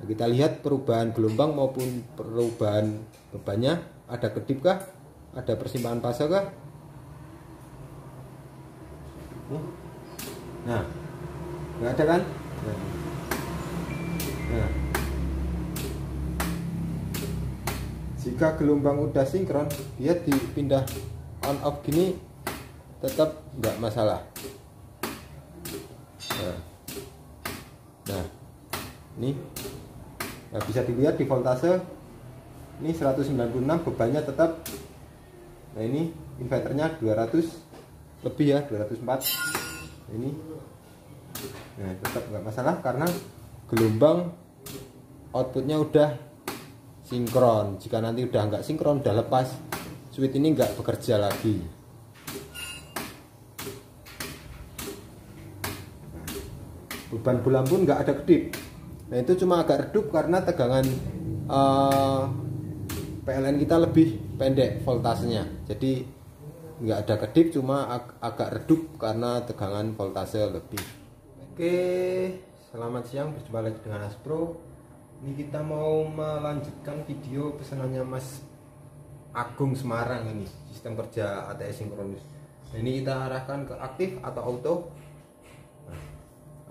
Kita lihat perubahan gelombang maupun perubahan bebannya. Ada kedip kah? Ada persimpangan fase kah? Nah, nggak ada kan? Nah, jika gelombang udah sinkron, dia dipindah on off gini tetap nggak masalah. Nah, ini bisa dilihat di voltase ini 196, bebannya tetap. Nah, ini inverternya 200 lebih ya, 204 ini. Nah, tetap nggak masalah karena gelombang outputnya udah sinkron. Jika nanti udah nggak sinkron, udah lepas, switch ini nggak bekerja lagi. Beban bulan pun nggak ada kedip. Nah, itu cuma agak redup karena tegangan PLN kita lebih pendek voltasenya. Jadi nggak ada kedip, cuma agak redup karena tegangan voltase lebih. Oke, selamat siang, berjumpa lagi dengan Aspro. Ini kita mau melanjutkan video pesanannya Mas Agung Semarang ini, sistem kerja ATS sinkronus. Nah, ini kita arahkan ke aktif atau auto.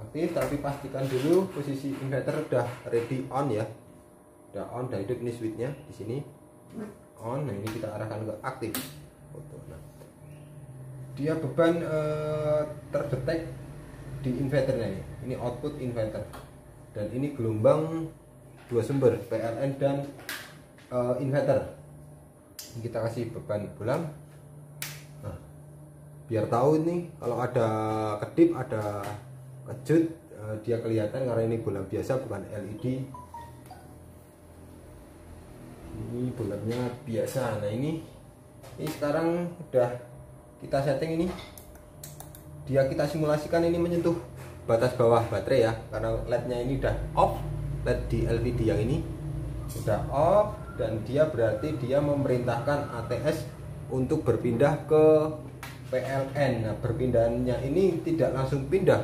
Aktif, tapi pastikan dulu posisi inverter udah ready on ya, udah on, udah hidup. Ini switchnya di sini on. Nah, ini kita arahkan ke aktif auto. Nah, dia beban terdetek di inverternya ini output inverter, dan ini gelombang dua sumber PLN dan inverter. Ini kita kasih beban bulan. Nah, biar tahu ini kalau ada kedip, ada kejut, dia kelihatan karena ini bola biasa bukan LED. Ini bolanya biasa. Nah, ini sekarang udah kita setting ini. Kita simulasikan ini menyentuh batas bawah baterai ya, karena LED-nya ini udah off. LED di LVD yang ini udah off, dan dia berarti dia memerintahkan ATS untuk berpindah ke PLN. Nah, perpindahannya ini tidak langsung pindah,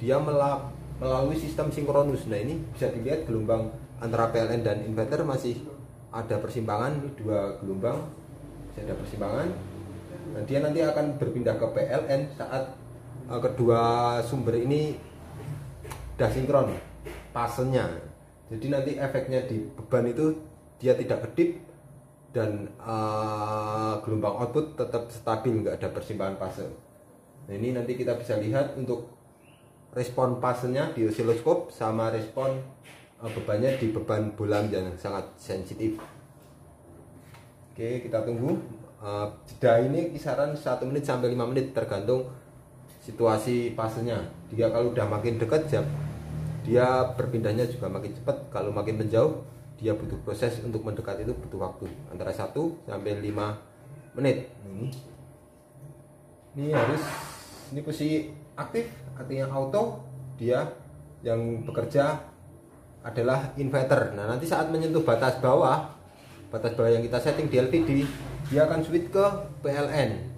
dia melalui sistem sinkronus. Nah, ini bisa dilihat gelombang antara PLN dan inverter masih ada persimpangan. Ini dua gelombang masih ada persimpangan. Nah, dia nanti akan berpindah ke PLN saat kedua sumber ini udah sinkron fasenya. Jadi nanti efeknya di beban itu dia tidak kedip, dan gelombang output tetap stabil, nggak ada persimpangan fase. Nah, ini nanti kita bisa lihat untuk respon fasenya di osiloskop sama respon bebannya di beban bola yang sangat sensitif. Oke, kita tunggu. Jeda ini kisaran 1 menit sampai 5 menit tergantung situasi fasenya. Dia kalau udah makin dekat jam, dia berpindahnya juga makin cepat. Kalau makin menjauh, dia butuh proses untuk mendekat, itu butuh waktu antara 1 sampai 5 menit. Ini posisi aktif, artinya auto. Dia yang bekerja adalah inverter. Nah, nanti saat menyentuh batas bawah yang kita setting di LVD, dia akan switch ke PLN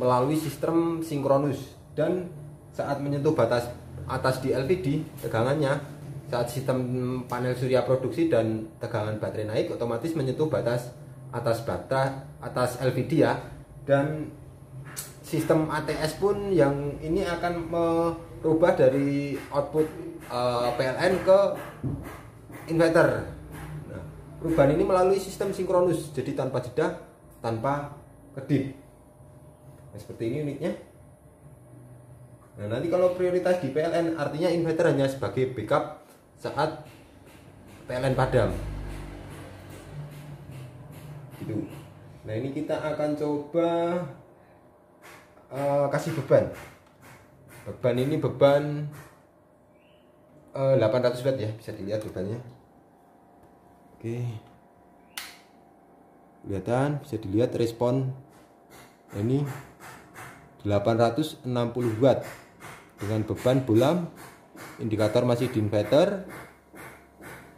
melalui sistem sinkronus. Dan saat menyentuh batas atas di LVD, tegangannya saat sistem panel surya produksi dan tegangan baterai naik, otomatis menyentuh batas atas LVD ya. Dan sistem ATS pun yang ini akan merubah dari output PLN ke inverter. Nah, perubahan ini melalui sistem sinkronus, jadi tanpa jeda, tanpa kedip. Nah, seperti ini unitnya. Nah, nanti kalau prioritas di PLN, artinya inverter hanya sebagai backup saat PLN padam gitu. Nah, ini kita akan coba kasih beban ini beban 800 watt ya, bisa dilihat bebannya. Oke, kelihatan, bisa dilihat respon ini 860 watt dengan beban bola. Indikator masih di inverter.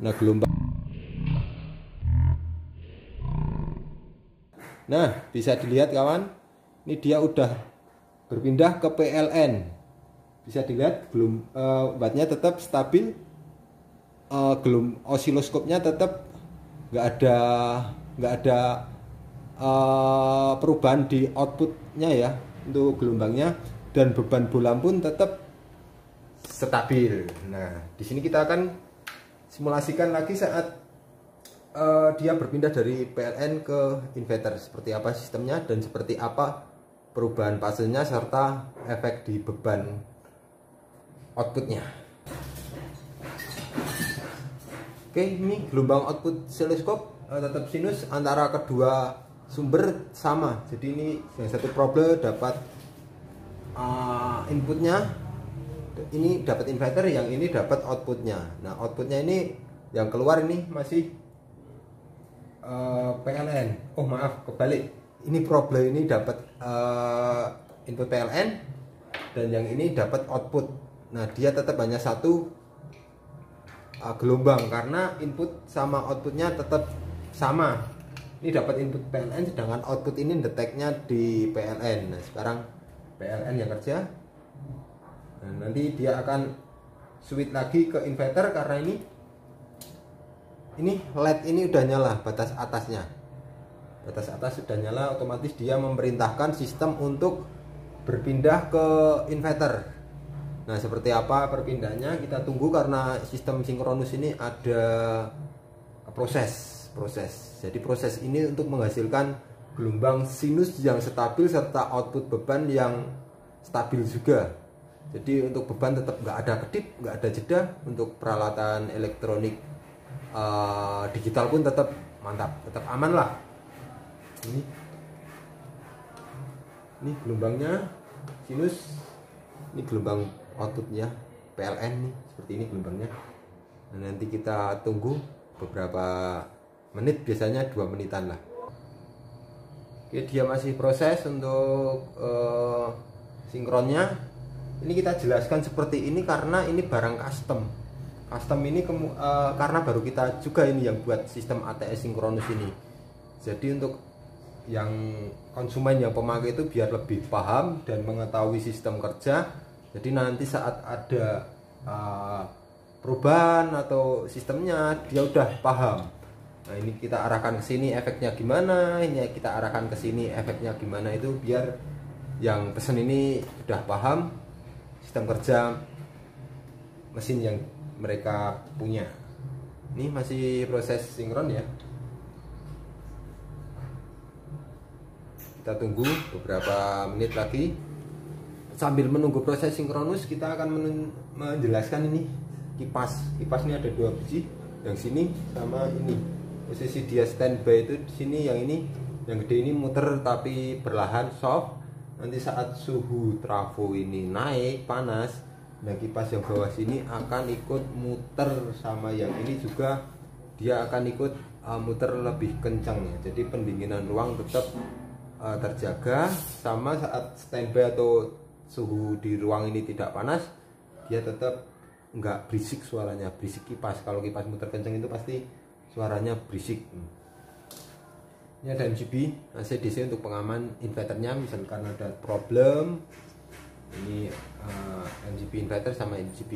Nah, gelombang. Nah, bisa dilihat kawan, ini dia udah berpindah ke PLN. Bisa dilihat wattnya tetap stabil osiloskopnya tetap nggak ada perubahan di outputnya ya untuk gelombangnya, dan beban bola pun tetap stabil. Nah, di sini kita akan simulasikan lagi saat dia berpindah dari PLN ke inverter, seperti apa sistemnya dan seperti apa perubahan fasenya serta efek di beban outputnya. Oke, ini gelombang output osiloskop tetap sinus antara kedua sumber sama. Jadi ini yang satu probe dapat inputnya, ini dapat inverter, yang ini dapat outputnya. Nah, outputnya ini yang keluar ini masih PLN. Oh maaf, kebalik. Ini probe ini dapat input PLN dan yang ini dapat output. Nah, dia tetap hanya satu gelombang karena input sama outputnya tetap sama. Ini dapat input PLN sedangkan output ini deteknya di PLN. Nah, sekarang PLN yang kerja. Nah, nanti dia akan switch lagi ke inverter karena ini LED ini udah nyala, batas atasnya. Batas atas sudah nyala, otomatis dia memerintahkan sistem untuk berpindah ke inverter. Nah, seperti apa perpindahannya kita tunggu karena sistem sinkronus ini ada proses. Jadi proses ini untuk menghasilkan gelombang sinus yang stabil serta output beban yang stabil juga. Jadi untuk beban tetap nggak ada kedip, nggak ada jeda. Untuk peralatan elektronik digital pun tetap mantap, tetap aman lah. Ini gelombangnya sinus, ini gelombang outputnya PLN nih, seperti ini gelombangnya. Nah, nanti kita tunggu beberapa menit, biasanya 2 menitan lah. Oke, dia masih proses untuk sinkronnya. Ini kita jelaskan seperti ini karena ini barang custom ini karena baru kita juga ini yang buat sistem ATS sinkronus ini. Jadi untuk yang konsumen, yang pemakai itu biar lebih paham dan mengetahui sistem kerja. Jadi nanti saat ada perubahan atau sistemnya dia udah paham. Nah, ini kita arahkan ke sini efeknya gimana, ini kita arahkan ke sini efeknya gimana, itu biar yang pesen ini udah paham sistem kerja mesin yang mereka punya. Ini masih proses sinkron ya. Kita tunggu beberapa menit lagi. Sambil menunggu proses sinkronus, kita akan menjelaskan ini kipas. Kipas ini ada 2 biji, yang sini sama ini. Posisi dia standby itu di sini, yang ini, yang gede ini muter tapi perlahan soft. Nanti saat suhu trafo ini naik panas, nah kipas yang bawah sini akan ikut muter, sama yang ini juga dia akan ikut muter lebih kencang ya. Jadi pendinginan ruang tetap terjaga, sama saat standby atau suhu di ruang ini tidak panas, dia tetap nggak berisik suaranya, berisik kipas. Kalau kipas muter kencang itu pasti suaranya berisik. Ini ada MCB AC/DC untuk pengaman inverternya, misalkan ada problem. Ini MCB inverter sama MCB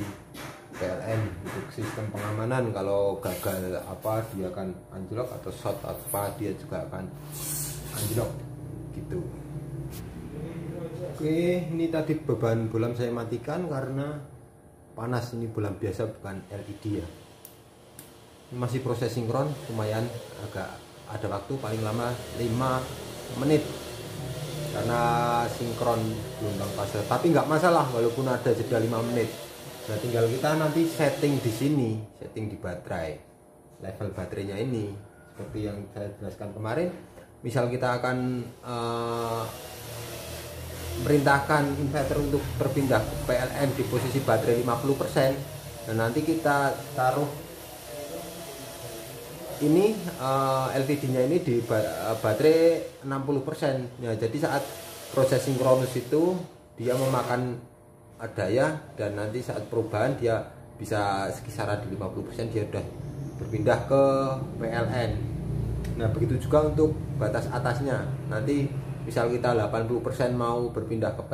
PLN untuk sistem pengamanan. Kalau gagal apa dia akan anjlok, atau short apa dia juga akan anjlok gitu. Oke, ini tadi beban bolam saya matikan karena panas. Ini bolam biasa bukan LED ya. Ini masih proses sinkron, lumayan agak ada waktu, paling lama 5 menit karena sinkron gelombang fase. Tapi nggak masalah walaupun ada jeda 5 menit. Nah, tinggal kita nanti setting di sini, setting di baterai, level baterainya ini seperti yang saya jelaskan kemarin. Misal kita akan merintahkan inverter untuk berpindah ke PLN di posisi baterai 50%. Dan nanti kita taruh ini LVD-nya ini di baterai 60%. Ya, jadi saat proses sinkronus itu dia memakan daya, dan nanti saat perubahan dia bisa sekisaran di 50%, dia sudah berpindah ke PLN. Nah, begitu juga untuk batas atasnya. Nanti misal kita 80% mau berpindah ke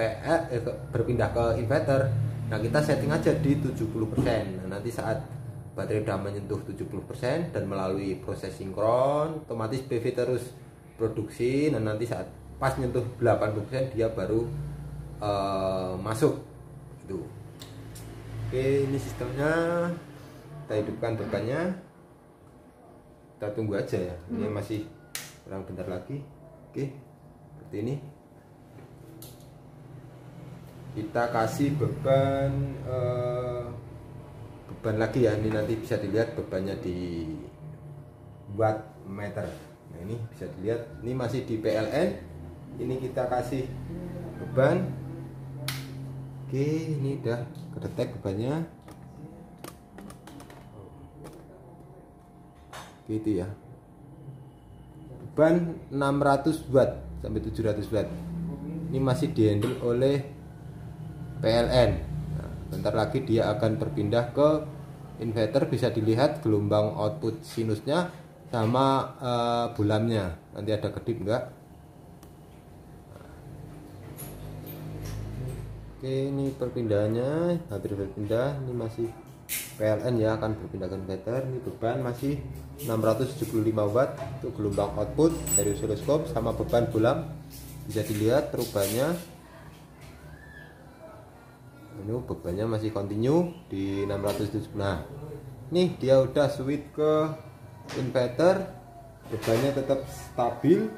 berpindah ke inverter, nah kita setting aja di 70%. Nah, nanti saat baterai udah menyentuh 70% dan melalui proses sinkron otomatis PV terus produksi, dan nanti saat pas nyentuh 80% dia baru masuk gitu. Oke, ini sistemnya. Kita hidupkan bebannya, kita tunggu aja ya, ini masih kurang bentar lagi. Oke, seperti ini. Kita kasih beban lagi ya, ini nanti bisa dilihat bebannya di watt meter. Nah ini bisa dilihat, ini masih di PLN. Ini kita kasih beban. Oke, ini udah kedetek bebannya gitu ya. Beban 600 watt sampai 700 watt. Ini masih dihandle oleh PLN. Nah, bentar lagi dia akan berpindah ke inverter. Bisa dilihat gelombang output sinusnya sama bulamnya. Nanti ada kedip enggak? Oke, ini perpindahannya hampir berpindah. Ini masih PLN ya, akan berpindah ke inverter. Ini beban masih 675 watt untuk gelombang output dari osiloskop sama beban bulam. Bisa dilihat perubahannya. Ini bebannya masih continue di 670. Nah, nih dia udah switch ke inverter, bebannya tetap stabil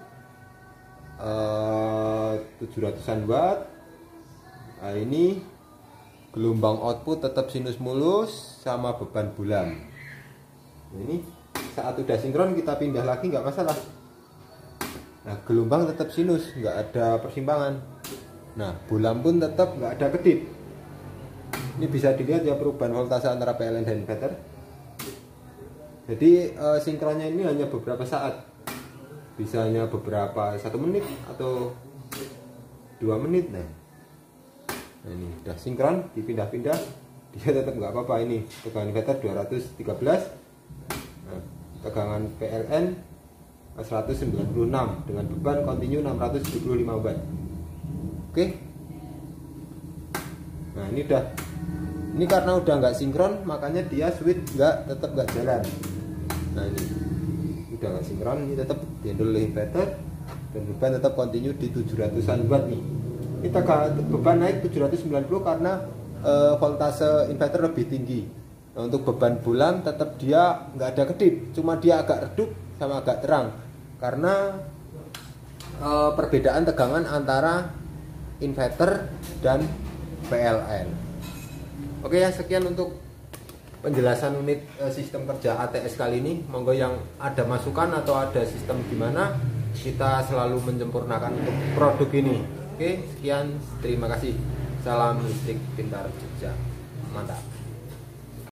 700-an watt. Nah, ini gelombang output tetap sinus mulus sama beban bulam. Nah, ini saat udah sinkron kita pindah lagi nggak masalah. Nah, gelombang tetap sinus, nggak ada persimpangan. Nah, bulam pun tetap nggak ada kedip. Ini bisa dilihat ya perubahan voltase antara PLN dan inverter. Jadi sinkronnya ini hanya beberapa saat, bisa hanya beberapa 1 menit atau 2 menit. Nah ini udah sinkron, dipindah-pindah dia tetap nggak apa-apa. Ini tegangan inverter 213, nah, tegangan PLN 196 dengan beban continue 675 watt. Oke, nah ini udah, ini karena udah nggak sinkron makanya dia switch tetap nggak jalan. Nah ini udah nggak sinkron, ini tetap dihandle oleh inverter dan beban tetap continue di 700-an watt nih. Kita beban naik 790 karena voltase inverter lebih tinggi. Nah, untuk beban bulan tetap dia nggak ada kedip, cuma dia agak redup sama agak terang karena perbedaan tegangan antara inverter dan PLN. Oke ya, sekian untuk penjelasan unit sistem kerja ATS kali ini. Monggo yang ada masukan atau ada sistem gimana, kita selalu menyempurnakan untuk produk ini. Oke, sekian, terima kasih. Salam listrik pintar Jogja, mantap.